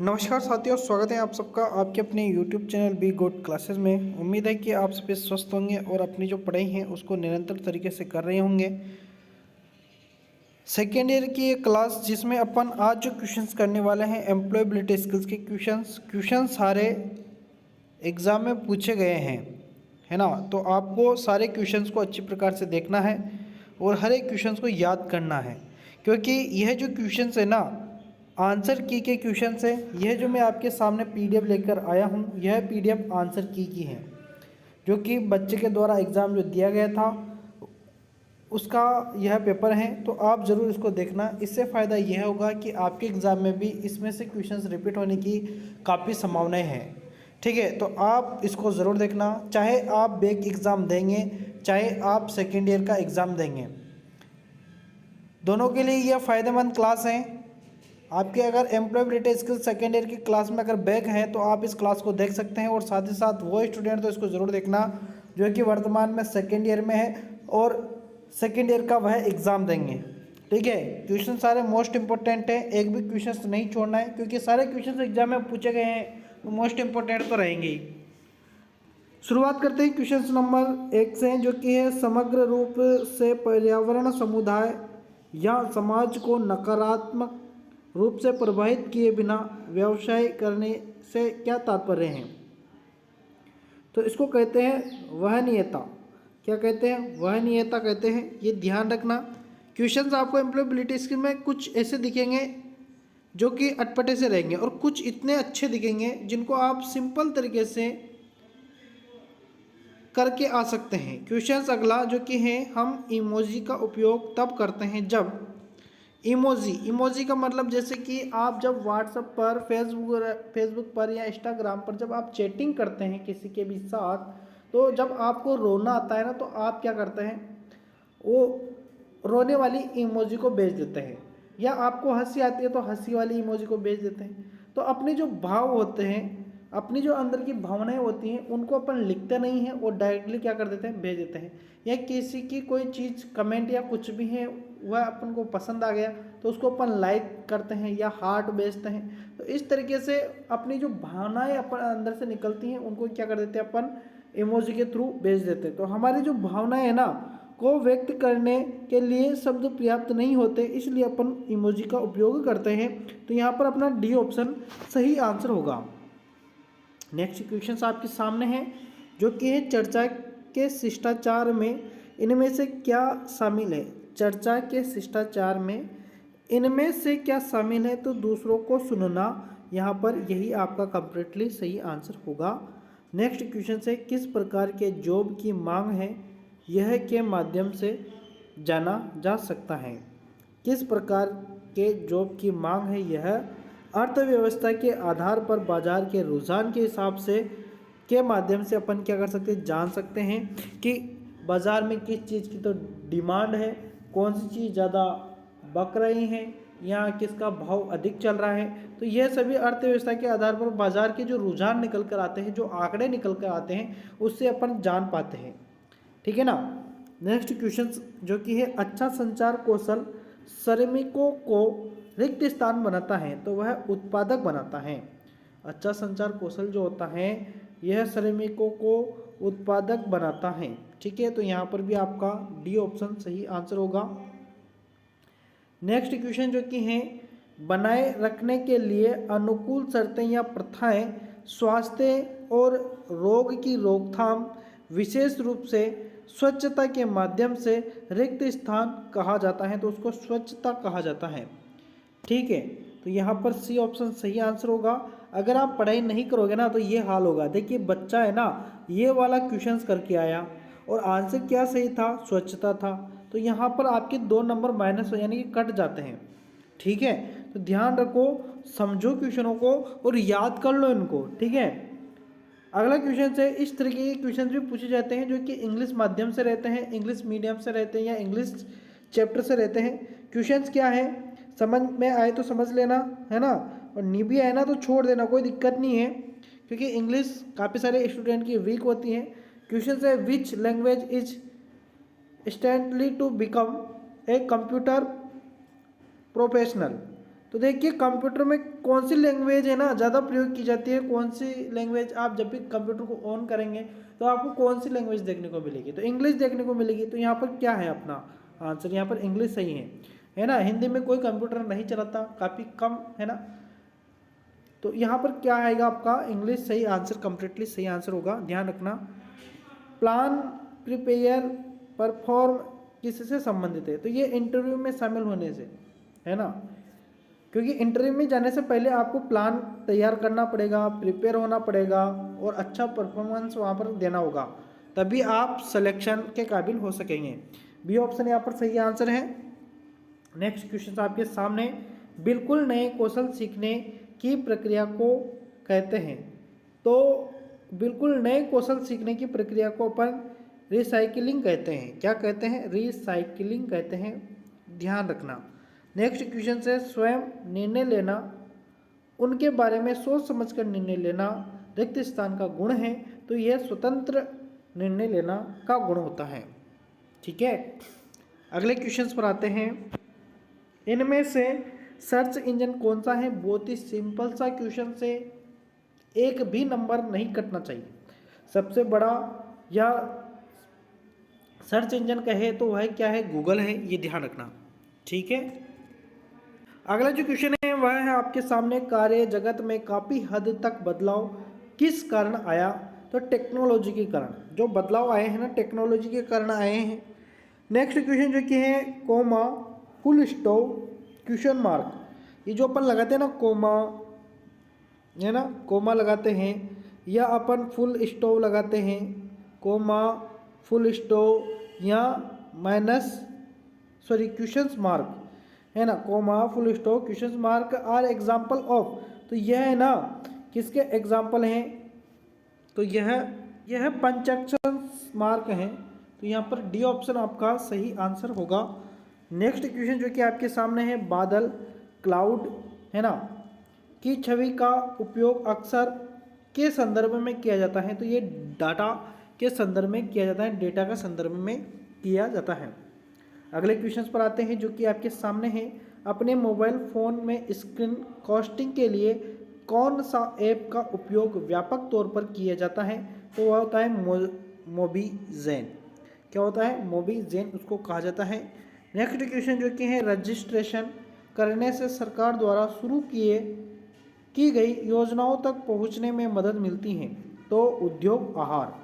नमस्कार साथियों, स्वागत है आप सबका आपके अपने YouTube channel be good classes में। उम्मीद है कि आप सभी स्वस्थ होंगे और अपनी जो पढ़ाई है उसको निरंतर तरीके से कर रहे होंगे। सेकेंड ईयर की एक क्लास जिसमें अपन आज जो क्वेश्चंस करने वाले हैं एम्प्लॉयबिलिटी स्किल्स के क्वेश्चंस सारे एग्ज़ाम में पूछे गए हैं, है ना। तो आपको सारे क्वेश्चंस को अच्छी प्रकार से देखना है और हर एक क्वेश्चंस को याद करना है, क्योंकि यह जो क्वेश्चंस है ना आंसर की के क्वेश्चंस है। यह जो मैं आपके सामने पीडीएफ लेकर आया हूँ, यह पीडीएफ आंसर की है, जो कि बच्चे के द्वारा एग्ज़ाम जो दिया गया था उसका यह पेपर है। तो आप ज़रूर इसको देखना, इससे फ़ायदा यह होगा कि आपके एग्ज़ाम में भी इसमें से क्वेश्चंस रिपीट होने की काफ़ी संभावनाएं हैं। ठीक है, तो आप इसको ज़रूर देखना, चाहे आप बैक एग्ज़ाम देंगे चाहे आप सेकेंड ईयर का एग्ज़ाम देंगे, दोनों के लिए यह फ़ायदेमंद क्लास है। आपके अगर एम्प्लॉयबिलिटी स्किल सेकेंड ईयर की क्लास में अगर बैक हैं तो आप इस क्लास को देख सकते हैं, और साथ ही साथ वो स्टूडेंट तो इसको ज़रूर देखना जो कि वर्तमान में सेकेंड ईयर में है और सेकेंड ईयर का वह एग्ज़ाम देंगे। ठीक है, क्वेश्चन सारे मोस्ट इंपॉर्टेंट है, एक भी क्वेश्चन नहीं छोड़ना है, क्योंकि सारे क्वेश्चन एग्जाम में पूछे गए हैं तो मोस्ट इंपॉर्टेंट तो रहेंगे ही। शुरुआत करते हैं क्वेश्चन नंबर 1 से, जो कि है समग्र रूप से पर्यावरण समुदाय या समाज को नकारात्मक रूप से प्रभावित किए बिना व्यवसाय करने से क्या तात्पर्य है। तो इसको कहते हैं वहनीयता। क्या कहते हैं? वहनीयता कहते हैं। ये ध्यान रखना, क्वेश्चंस आपको एम्प्लॉयबिलिटी स्किल में कुछ ऐसे दिखेंगे जो कि अटपटे से रहेंगे, और कुछ इतने अच्छे दिखेंगे जिनको आप सिंपल तरीके से करके आ सकते हैं। क्वेश्चंस अगला जो कि है, हम इमोजी का उपयोग तब करते हैं जब इमोजी का मतलब जैसे कि आप जब व्हाट्सएप पर फेसबुक पर या इंस्टाग्राम पर जब आप चैटिंग करते हैं किसी के भी साथ, तो जब आपको रोना आता है ना तो आप क्या करते हैं, वो रोने वाली इमोजी को भेज देते हैं, या आपको हंसी आती है तो हंसी वाली इमोजी को भेज देते हैं। तो अपने जो भाव होते हैं, अपनी जो अंदर की भावनाएं होती हैं, उनको अपन लिखते नहीं हैं और डायरेक्टली क्या कर देते हैं, भेज देते हैं। या किसी की कोई चीज़ कमेंट या कुछ भी है वह अपन को पसंद आ गया तो उसको अपन लाइक करते हैं या हार्ट भेजते हैं। तो इस तरीके से अपनी जो भावनाएं अपन अंदर से निकलती हैं उनको क्या कर देते हैं, अपन इमोजी के थ्रू भेज देते हैं। तो हमारी जो भावनाएं है ना को व्यक्त करने के लिए शब्द पर्याप्त नहीं होते, इसलिए अपन इमोजी का उपयोग करते हैं। तो यहाँ पर अपना डी ऑप्शन सही आंसर होगा। नेक्स्ट क्वेश्चन आपके सामने है, जो कि है चर्चा के शिष्टाचार में इनमें से क्या शामिल है। चर्चा के शिष्टाचार में इनमें से क्या शामिल है, तो दूसरों को सुनना, यहाँ पर यही आपका कंप्लीटली सही आंसर होगा। नेक्स्ट क्वेश्चन से, किस प्रकार के जॉब की मांग है यह के माध्यम से जाना जा सकता है। किस प्रकार के जॉब की मांग है यह अर्थव्यवस्था के आधार पर बाजार के रुझान के हिसाब से के माध्यम से अपन क्या कर सकते हैं, जान सकते हैं कि बाज़ार में किस चीज़ की तो डिमांड है, कौन सी चीज़ ज़्यादा बक रही है या किसका भाव अधिक चल रहा है। तो यह सभी अर्थव्यवस्था के आधार पर बाज़ार के जो रुझान निकल कर आते हैं, जो आंकड़े निकल कर आते हैं, उससे अपन जान पाते हैं। ठीक है ना। नेक्स्ट क्वेश्चन जो कि है, अच्छा संचार कौशल श्रमिकों को रिक्त स्थान बनाता है तो वह उत्पादक बनाता है। अच्छा संचार कौशल जो होता है यह श्रमिकों को उत्पादक बनाता है। ठीक है, तो यहाँ पर भी आपका डी ऑप्शन सही आंसर होगा। नेक्स्ट क्वेश्चन जो कि है, बनाए रखने के लिए अनुकूल शर्तें या प्रथाएं स्वास्थ्य और रोग की रोकथाम, विशेष रूप से स्वच्छता के माध्यम से रिक्त स्थान कहा जाता है, तो उसको स्वच्छता कहा जाता है। ठीक है, तो यहाँ पर सी ऑप्शन सही आंसर होगा। अगर आप पढ़ाई नहीं करोगे ना तो ये हाल होगा। देखिए बच्चा है ना, ये वाला क्वेश्चंस करके आया और आंसर क्या सही था, स्वच्छता था, तो यहाँ पर आपके 2 नंबर माइनस यानी कि कट जाते हैं। ठीक है, तो ध्यान रखो, समझो क्वेश्चनों को और याद कर लो इनको। ठीक है, अगला क्वेश्चन से इस तरीके के क्वेश्चन भी पूछे जाते हैं जो कि इंग्लिश माध्यम से रहते हैं, इंग्लिश मीडियम से रहते हैं या इंग्लिश चैप्टर से रहते हैं। क्वेश्चंस क्या है, समझ में आए तो समझ लेना, है ना, और नहीं भी आए ना तो छोड़ देना, कोई दिक्कत नहीं है, क्योंकि इंग्लिश काफ़ी सारे स्टूडेंट की वीक होती है। क्वेश्चन है, which language is standly to become a computer professional. तो देखिए कंप्यूटर में कौन सी लैंग्वेज है ना ज़्यादा प्रयोग की जाती है, कौन सी लैंग्वेज आप जब भी कंप्यूटर को ऑन करेंगे तो आपको कौन सी लैंग्वेज देखने को मिलेगी, तो इंग्लिश देखने को मिलेगी। तो यहाँ पर क्या है अपना आंसर, यहाँ पर इंग्लिश सही है ना। हिंदी में कोई कंप्यूटर नहीं चलाता, काफ़ी कम है ना। तो यहाँ पर क्या आएगा आपका इंग्लिश सही आंसर, कंप्लीटली सही आंसर होगा, ध्यान रखना। प्लान, प्रिपेयर, परफॉर्म किससे संबंधित है, तो ये इंटरव्यू में शामिल होने से है ना, क्योंकि इंटरव्यू में जाने से पहले आपको प्लान तैयार करना पड़ेगा, प्रिपेयर होना पड़ेगा और अच्छा परफॉर्मेंस वहाँ पर देना होगा, तभी आप सिलेक्शन के काबिल हो सकेंगे। बी ऑप्शन यहाँ पर सही आंसर है। नेक्स्ट क्वेश्चन आपके सामने, बिल्कुल नए कौशल सीखने की प्रक्रिया को कहते हैं, तो बिल्कुल नए कौशल सीखने की प्रक्रिया को अपन रिसाइकिलिंग कहते हैं। क्या कहते हैं, रिसाइकिलिंग कहते हैं, ध्यान रखना। नेक्स्ट क्वेश्चन से, स्वयं निर्णय लेना, उनके बारे में सोच समझकर निर्णय लेना रिक्त स्थान का गुण है, तो यह स्वतंत्र निर्णय लेना का गुण होता है। ठीक है, अगले क्वेश्चंस पर आते हैं। इनमें से सर्च इंजन कौन सा है, बहुत ही सिंपल सा क्वेश्चन से, एक भी नंबर नहीं कटना चाहिए। सबसे बड़ा या सर्च इंजन कहे तो वह क्या है, गूगल है, ये ध्यान रखना। ठीक है, अगला जो क्वेश्चन है वह है आपके सामने, कार्य जगत में काफ़ी हद तक बदलाव किस कारण आया, तो टेक्नोलॉजी के कारण जो बदलाव आए हैं ना, टेक्नोलॉजी के कारण आए हैं। नेक्स्ट क्वेश्चन जो कि है, comma, full stop, question mark, ये जो अपन लगाते हैं ना कोमा है ना, कोमा लगाते हैं या अपन फुल स्टॉप लगाते हैं, कोमा, फुल स्टॉप या क्वेश्चन मार्क है ना, comma, full stop, question mark are example of, तो यह है ना किसके एग्जाम्पल हैं, तो यह पंचक्शन मार्क हैं, तो यहाँ पर डी ऑप्शन आपका सही आंसर होगा। नेक्स्ट क्वेश्चन जो कि आपके सामने है, बादल, क्लाउड है ना की छवि का उपयोग अक्सर के संदर्भ में किया जाता है, तो ये डाटा के संदर्भ में किया जाता है, डेटा का संदर्भ में किया जाता है। अगले क्वेश्चन पर आते हैं जो कि आपके सामने है, अपने मोबाइल फ़ोन में स्क्रीन कास्टिंग के लिए कौन सा ऐप का उपयोग व्यापक तौर पर किया जाता है, तो वह होता है मोबीजेन। क्या होता है, मोबीजेन उसको कहा जाता है। नेक्स्ट क्वेश्चन जो कि है, रजिस्ट्रेशन करने से सरकार द्वारा शुरू की गई योजनाओं तक पहुंचने में मदद मिलती है, तो उद्योग आहार,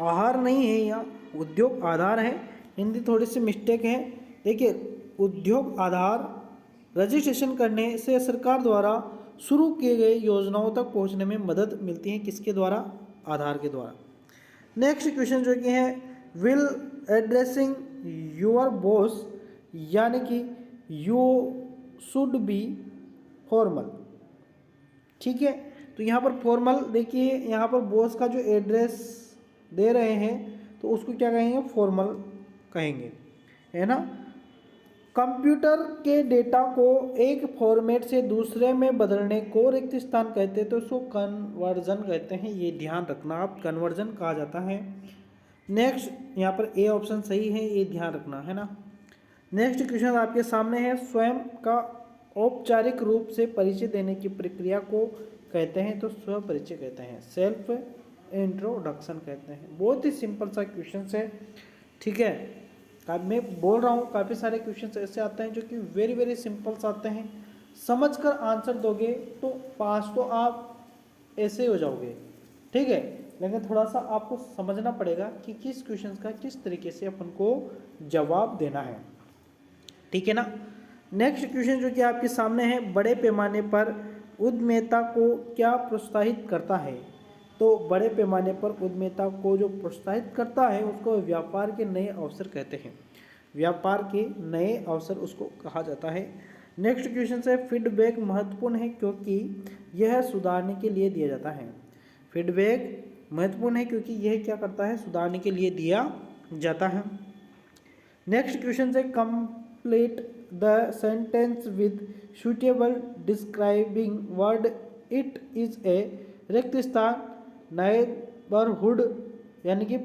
आहार नहीं है यहाँ, उद्योग आधार है, हिंदी थोड़ी सी मिस्टेक है। देखिए, उद्योग आधार रजिस्ट्रेशन करने से सरकार द्वारा शुरू किए गए योजनाओं तक पहुंचने में मदद मिलती है, किसके द्वारा, आधार के द्वारा। नेक्स्ट क्वेश्चन जो कि है, विल एड्रेसिंग योर बॉस, यानी कि यू शुड बी फॉर्मल। ठीक है, तो यहाँ पर फॉर्मल, देखिए यहाँ पर बॉस का जो एड्रेस दे रहे हैं तो उसको क्या कहेंगे, फॉर्मल कहेंगे, है ना। कंप्यूटर के डेटा को एक फॉर्मेट से दूसरे में बदलने को रिक्त स्थान कहते हैं, तो उसको कन्वर्जन कहते हैं, ये ध्यान रखना आप, कन्वर्जन कहा जाता है। नेक्स्ट यहाँ पर ए ऑप्शन सही है, ये ध्यान रखना है ना। नेक्स्ट क्वेश्चन आपके सामने है, स्वयं का औपचारिक रूप से परिचय देने की प्रक्रिया को कहते हैं, तो स्व परिचय कहते हैं, सेल्फ इंट्रोडक्शन कहते हैं। बहुत ही सिंपल सा क्वेश्चन है। ठीक है, मैं बोल रहा हूँ काफ़ी सारे क्वेश्चन ऐसे आते हैं जो कि वेरी वेरी सिंपल्स आते हैं, समझकर आंसर दोगे तो पास तो आप ऐसे ही हो जाओगे। ठीक है, लेकिन थोड़ा सा आपको समझना पड़ेगा कि किस क्वेश्चन का किस तरीके से अपन को जवाब देना है। ठीक है ना। नेक्स्ट क्वेश्चन जो कि आपके सामने है, बड़े पैमाने पर उद्यमिता को क्या प्रोत्साहित करता है, तो बड़े पैमाने पर उद्यमिता को जो प्रोत्साहित करता है उसको व्यापार के नए अवसर कहते हैं, व्यापार के नए अवसर उसको कहा जाता है। नेक्स्ट क्वेश्चन से, फीडबैक महत्वपूर्ण है क्योंकि यह सुधारने के लिए दिया जाता है, फीडबैक महत्वपूर्ण है क्योंकि यह क्या करता है, सुधारने के लिए दिया जाता है। नेक्स्ट क्वेश्चन से, complete the sentence with suitable describing word, it is a रिक्त स्थान, नेबरहुड यानी कि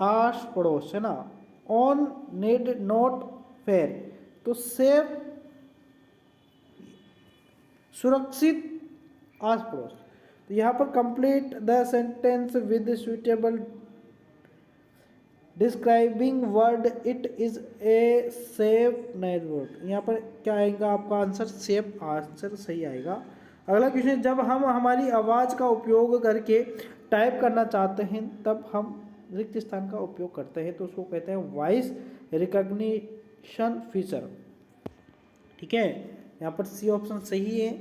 आस पड़ोस है ना, ऑन, नीड, नॉट, फेयर, तो सेफ सुरक्षित आस पड़ोस। तो यहाँ पर complete the sentence with suitable describing word it is a safe network. यहाँ पर क्या आएगा आपका आंसर? सेफ आंसर सही आएगा। अगला क्वेश्चन, जब हम हमारी आवाज़ का उपयोग करके टाइप करना चाहते हैं तब हम रिक्त स्थान का उपयोग करते हैं, तो उसको कहते हैं वॉइस रिकॉग्निशन फीचर। ठीक है, यहाँ पर सी ऑप्शन सही है।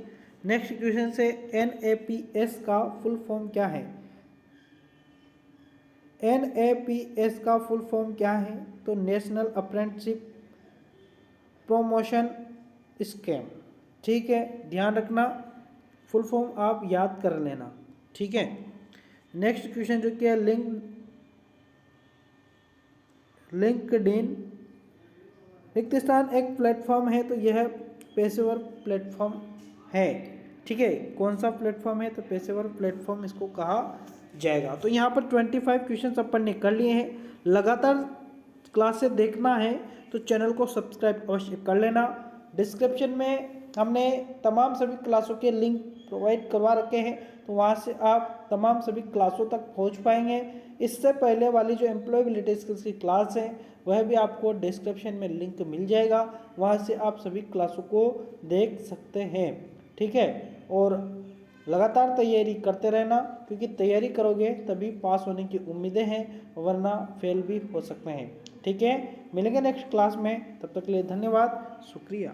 नेक्स्ट क्वेश्चन से NAPS का फुल फॉर्म क्या है? NAPS का फुल फॉर्म क्या है? तो नेशनल अप्रेंटिसशिप प्रमोशन स्कीम। ठीक है, ध्यान रखना, फुल फॉर्म आप याद कर लेना। ठीक है, नेक्स्ट क्वेश्चन जो कि है लिंक्डइन। रिक्त स्थान एक प्लेटफॉर्म है, तो यह पेशेवर प्लेटफॉर्म है। ठीक है, कौन सा प्लेटफॉर्म है? तो पेशेवर प्लेटफॉर्म इसको कहा जाएगा। तो यहाँ पर 25 क्वेश्चन अपन ने कर लिए हैं। लगातार क्लासेस देखना है तो चैनल को सब्सक्राइब अवश्य कर लेना। डिस्क्रिप्शन में हमने तमाम सभी क्लासों के लिंक प्रोवाइड करवा रखे हैं, तो वहाँ से आप तमाम सभी क्लासों तक पहुँच पाएंगे। इससे पहले वाली जो एम्प्लॉयबिलिटी स्किल्स की क्लास है वह भी आपको डिस्क्रिप्शन में लिंक मिल जाएगा, वहाँ से आप सभी क्लासों को देख सकते हैं। ठीक है, और लगातार तैयारी करते रहना, क्योंकि तैयारी करोगे तभी पास होने की उम्मीदें हैं, वरना फेल भी हो सकते हैं। ठीक है, मिलेंगे नेक्स्ट क्लास में, तब तक के लिए धन्यवाद, शुक्रिया।